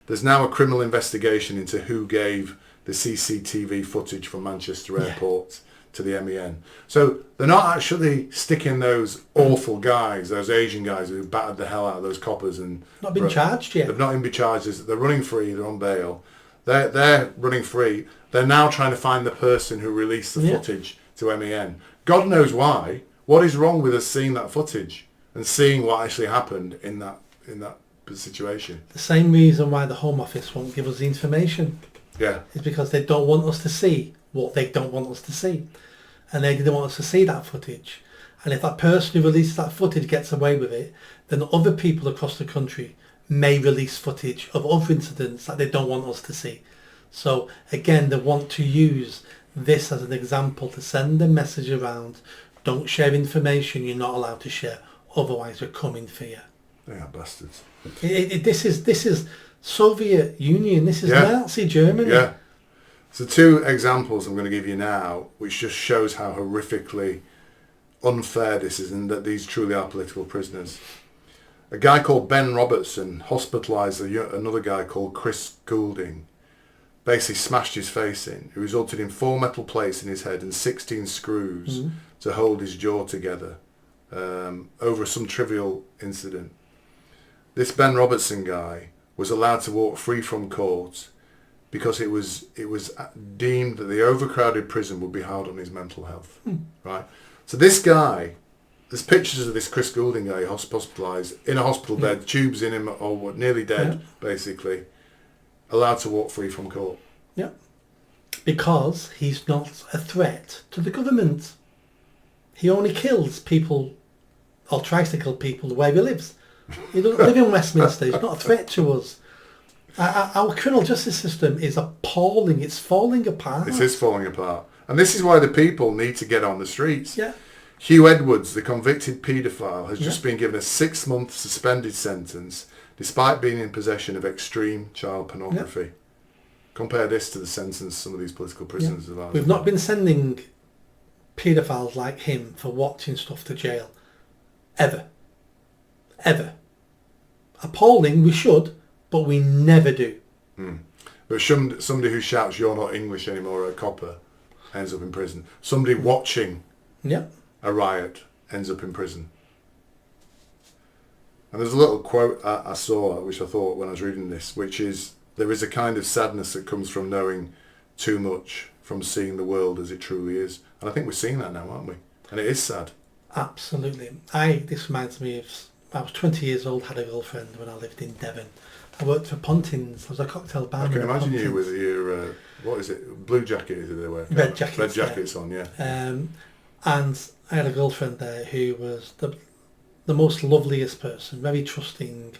there's now a criminal investigation into who gave the CCTV footage from Manchester Airport to the MEN. So they're not actually sticking those awful guys, those Asian guys who battered the hell out of those coppers and not been charged yet. They've not even been charged. They're running free. They're on bail. They're running free. They're now trying to find the person who released the footage to MEN. God knows why. What is wrong with us seeing that footage and seeing what actually happened in that situation? The same reason why the Home Office won't give us the information. Yeah. Is because they don't want us to see what they don't want us to see. And they didn't want us to see that footage. And if that person who releases that footage gets away with it, then other people across the country may release footage of other incidents that they don't want us to see. So again, they want to use this as an example to send a message around: don't share information you're not allowed to share, otherwise we're coming for you. They are bastards. This is Soviet Union. This is Nazi Germany. Yeah. So 2 examples I'm going to give you now, which just shows how horrifically unfair this is, and that these truly are political prisoners. A guy called Ben Robertson hospitalised another guy called Chris Goulding. Basically smashed his face in. It resulted in 4 metal plates in his head and 16 screws to hold his jaw together over some trivial incident. This Ben Robertson guy was allowed to walk free from court because it was deemed that the overcrowded prison would be hard on his mental health. Right. So this guy, there's pictures of this Chris Goulding guy hospitalised in a hospital bed, tubes in him, or nearly dead, basically, allowed to walk free from court. Yeah. Because he's not a threat to the government. He only kills people, or tries to kill people, where he lives. He doesn't live in Westminster. He's not a threat to us. Our criminal justice system is appalling. It's falling apart. It is falling apart. And this is why the people need to get on the streets. Yeah. Hugh Edwards, the convicted paedophile, has just been given a 6-month suspended sentence despite being in possession of extreme child pornography. Yeah. Compare this to the sentence some of these political prisoners have had. We've not been sending paedophiles like him for watching stuff to jail. Ever. Appalling, we should, but we never do. But somebody who shouts "you're not English anymore" at a copper ends up in prison. Somebody watching a riot ends up in prison. And there's a little quote I saw, which I thought when I was reading this, which is, there is a kind of sadness that comes from knowing too much, from seeing the world as it truly is. And I think we're seeing that now, aren't we? And it is sad. Absolutely. This reminds me of, I was 20 years old, had a girlfriend when I lived in Devon. I worked for Pontins. I was a cocktail barman. I can imagine you with your, what is it, blue jacket is it they wear? Red jackets. Red jackets on, yeah. And I had a girlfriend there who was the most loveliest person, very trusting.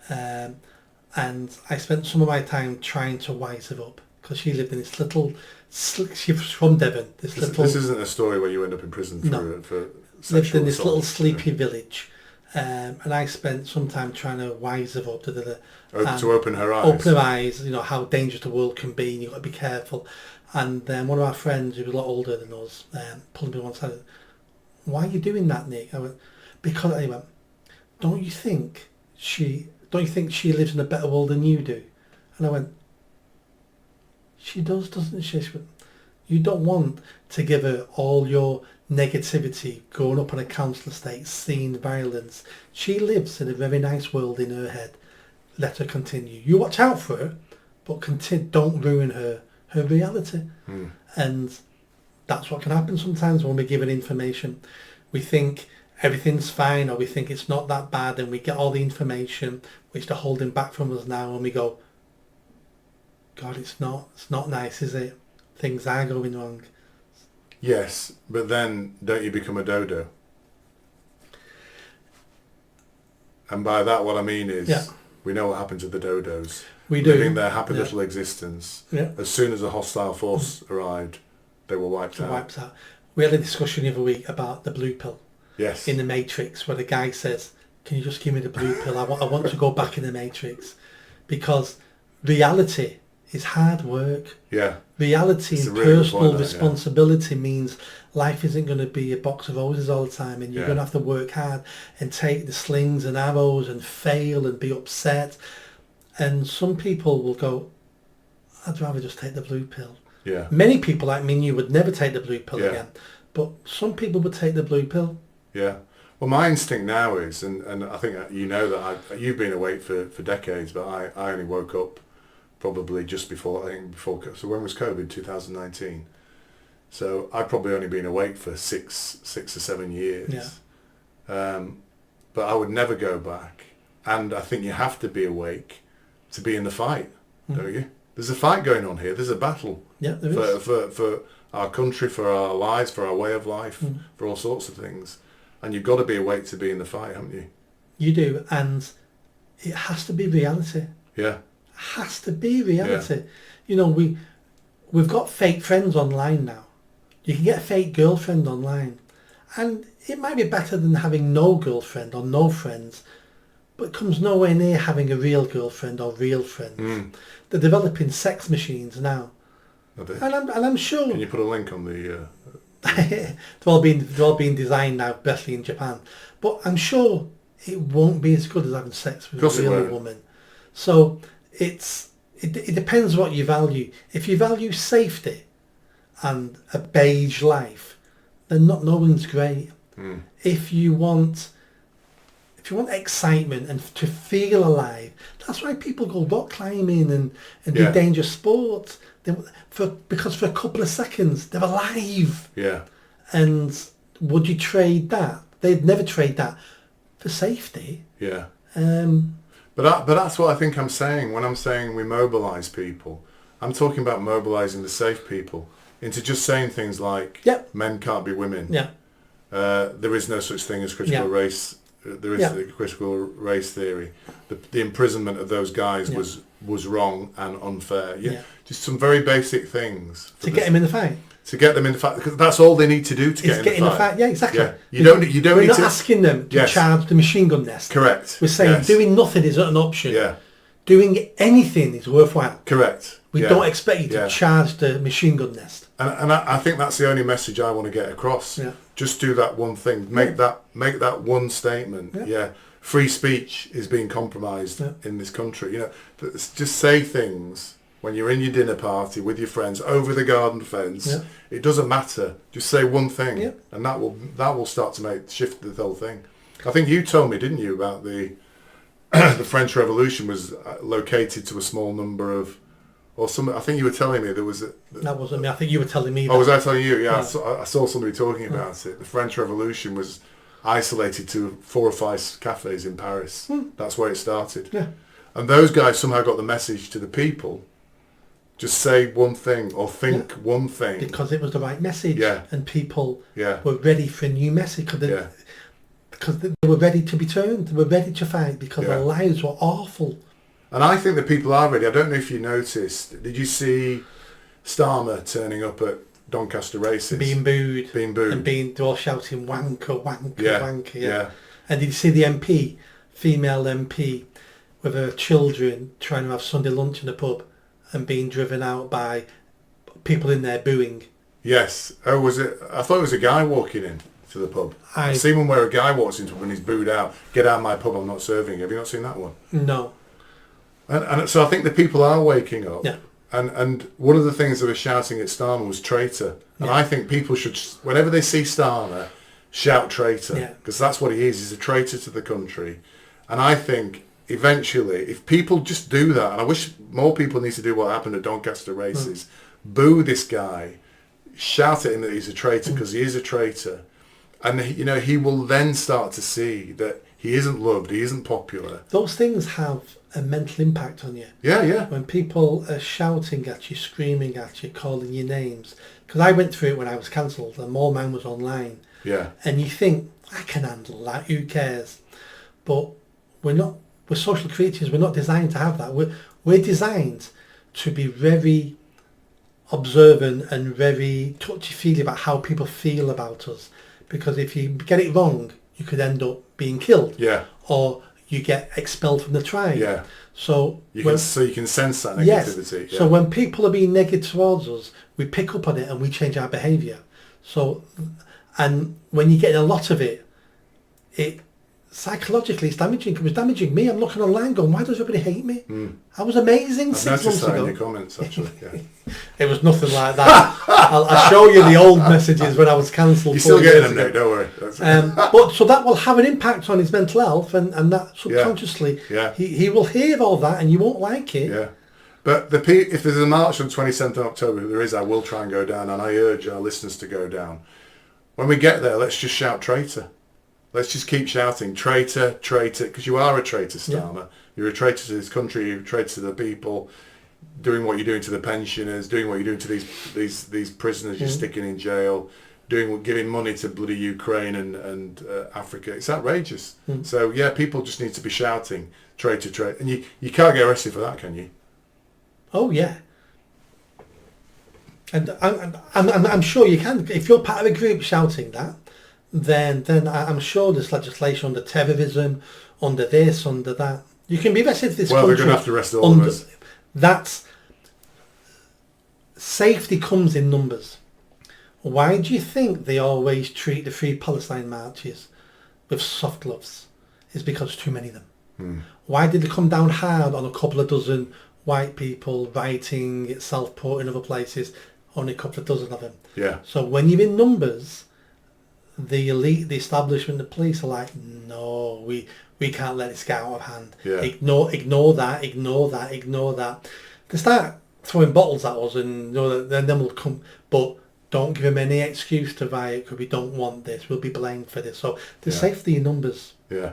And I spent some of my time trying to wise her up, because she lived in this little, she was from Devon. This isn't a story where you end up in prison for lived in this little sleepy village. And I spent some time trying to wise her up to open her eyes. Open her eyes, how dangerous the world can be, and you've got to be careful. And then one of our friends, who was a lot older than us, pulled me one side. "Why are you doing that, Nick?" I went, "Because," he went, don't you think she lives in a better world than you do?" And I went, "She does, doesn't she?" She went, "You don't want to give her all your negativity growing up on a council estate, seeing violence. She lives in a very nice world in her head. Let her continue. You watch out for her, but don't ruin her reality." And that's what can happen sometimes when we're given information. We think everything's fine, or we think it's not that bad, and we get all the information which they're holding back from us now, and we go, "God, it's not nice, is it? Things are going wrong." Yes, but then don't you become a dodo? And by that, what I mean is, we know what happened to the dodos. We do. Living their happy little existence. Yeah. As soon as a hostile force arrived, they were wiped out. We had a discussion the other week about the blue pill. Yes. In the Matrix, where the guy says, "Can you just give me the blue pill? I want to go back in the Matrix." Because reality is hard work. Yeah. Reality and personal responsibility means life isn't going to be a box of roses all the time, and you're going to have to work hard and take the slings and arrows and fail and be upset. And some people will go, I'd rather just take the blue pill. Yeah. Many people like me and you would never take the blue pill Yeah. again. But some people would take the blue pill. Yeah. Well, my instinct now is, and I think you know that you've been awake for decades, but I only woke up probably just before, so when was COVID? 2019. So I've probably only been awake for six or 7 years. Yeah. But I would never go back. And I think you have to be awake to be in the fight, don't you? There's a fight going on here. There's a battle. Yeah, there is. For our country, for our lives, for our way of life, for all sorts of things. And you've got to be awake to be in the fight, haven't you? You do, and it has to be reality. Yeah. Has to be reality. Yeah. You know, we've got fake friends online now. You can get a fake girlfriend online, and it might be better than having no girlfriend or no friends, but it comes nowhere near having a real girlfriend or real friends. They're developing sex machines now, and I'm sure. Can you put a link on the? They're all being designed now, especially in Japan. But I'm sure it won't be as good as having sex with a real woman. So it depends what you value. If you value safety and a beige life, then not knowing's great. If you want excitement and to feel alive, that's why people go rock climbing and do dangerous sports. Because for a couple of seconds they're alive. Yeah. And would you trade that? They'd never trade that for safety. Yeah. But that's what I think I'm saying when I'm saying we mobilise people. I'm talking about mobilising the safe people into just saying things like men can't be women. Yeah. There is no such thing as critical race. There is the critical race theory. The imprisonment of those guys was wrong and unfair. Just some very basic things to get them in the fight. To get them in the fight, because that's all they need to do to get in the fight. Yeah, exactly. Yeah. You don't We're need not to asking them to charge the machine gun nest. Correct. We're saying doing nothing is not an option. Yeah. Doing anything is worthwhile. Correct. We don't expect you to charge the machine gun nest. And I think that's the only message I want to get across. Yeah. Just do that one thing. Make that one statement. Yeah. Free speech is being compromised in this country. You know, just say things when you're in your dinner party with your friends over the garden fence. Yeah. It doesn't matter. Just say one thing, and that will start to shift the whole thing. I think you told me, didn't you, about the the French Revolution was located to a small number of. Or some, I think you were telling me there was that wasn't me. I think you were telling me that. Oh, was I telling you? Yeah. I saw somebody talking about it. The French Revolution was isolated to 4 or 5 cafes in Paris. That's where it started. Yeah. And those guys somehow got the message to the people. Just say one thing or think one thing. Because it was the right message. Yeah. And people were ready for a new message. Because they were ready to be turned. They were ready to fight because their lives were awful. And I think that people are ready. I don't know if you noticed. Did you see Starmer turning up at Doncaster races? Being booed. And they're all shouting wanker, wanker, wanker. Yeah. And did you see the MP, female MP, with her children trying to have Sunday lunch in the pub and being driven out by people in there booing? Yes. Oh, was it? I thought it was a guy walking in to the pub. I've seen one where a guy walks into when he's booed out. Get out of my pub, I'm not serving you. Have you not seen that one? No. And so I think the people are waking up. Yeah. And one of the things they were shouting at Starmer was traitor. And I think people should, whenever they see Starmer, shout traitor. Because that's what he is. He's a traitor to the country. And I think eventually, if people just do that, and I wish more people need to do what happened at Doncaster races, boo this guy, shout at him that he's a traitor, because he is a traitor. And, he will then start to see that he isn't loved, he isn't popular. Those things have a mental impact on you. Yeah, yeah. When people are shouting at you, screaming at you, calling you names. Because I went through it when I was cancelled and more man was online. Yeah. And you think, I can handle that, who cares? But we're social creatures, we're not designed to have that. We're designed to be very observant and very touchy-feely about how people feel about us. Because if you get it wrong, you could end up being killed. Yeah. Or you get expelled from the tribe. Yeah. So you can sense that negativity. Yes. So when people are being negative towards us, we pick up on it and we change our behaviour. So, and when you get a lot of it, psychologically it's damaging. It was damaging me. I'm looking online going, why does everybody hate me? I was amazing I've 6 noticed months that ago. in your comments, actually. Yeah. It was nothing like that. I'll show you the old messages when I was cancelled. You're still getting them, Nick, don't worry. But so that will have an impact on his mental health, and that subconsciously, Yeah. he will hear all that, and you won't like it. Yeah. But if there's a march on 27th of October, there is, I will try and go down, and I urge our listeners to go down. When we get there, let's just shout traitor. Let's just keep shouting traitor, traitor, because you are a traitor, Starmer. Yeah. You're a traitor to this country. You're a traitor to the people. Doing what you're doing to the pensioners, doing what you're doing to these prisoners you're sticking in jail, giving money to bloody Ukraine and Africa. It's outrageous. So yeah, people just need to be shouting traitor, traitor, and you can't get arrested for that, can you? Oh yeah. And I'm sure you can. If you're part of a group shouting that, then I'm sure there's legislation under terrorism, under this, under that. You can be arrested for this country. Well, they're going to have to arrest all of us. That's safety comes in numbers. Why do you think they always treat the Free Palestine marches with soft gloves? It's because too many of them. Why did they come down hard on a couple of dozen white people writing at Southport and other places? Only a couple of dozen of them. Yeah. So when you're in numbers, the elite, the establishment, the police are like, no, we can't let this get out of hand. Yeah. Ignore that. They start throwing bottles at us, and then we'll come. But don't give them any excuse to riot because we don't want this. We'll be blamed for this. So there's safety in numbers. Yeah.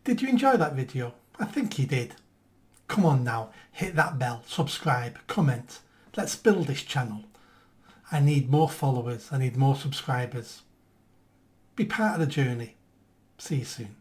Did you enjoy that video? I think you did. Come on now, hit that bell, subscribe, comment. Let's build this channel. I need more followers. I need more subscribers. Be part of the journey. See you soon.